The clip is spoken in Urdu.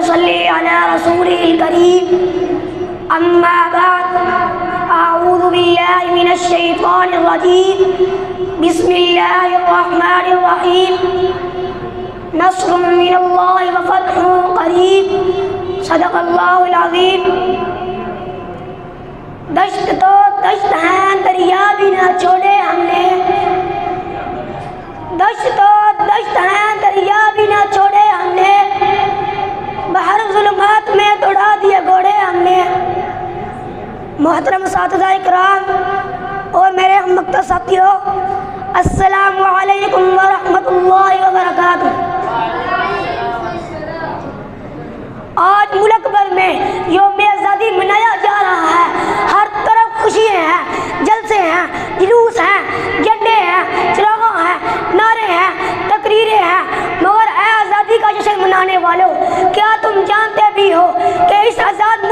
صلی علی رسول کریم اما بعد اعوذ باللہ من الشیطان الرجیم بسم اللہ الرحمن الرحیم نصر من اللہ وفتح قریب صدق اللہ العظیم۔ دشت تو دشت ہیں دریا بھی نہ چھوڑے ہم نے، دشت تو دشت ہیں دریا بھی نہ چھوڑے ہم نے، بحر ظلمات میں دوڑا دیے گھوڑے ہم نے۔ محترم اساتذہ اکرام اور میرے ہم مکتب ساتھیوں، السلام علیکم ورحمۃ اللہ وبرکاتہ۔ آج ملک بھر میں یوم آزادی منایا جا رہا ہے، ہر طرف خوشیاں ہیں، جلسے ہیں، جلوس ہیں، جھنڈے ہیں، چراغاں ہیں، نعرے ہیں، تقریریں ہیں، مگر اے آزادی کا جشن منانے والوں، کیا تم جانتے بھی ہو کہ اس آزاد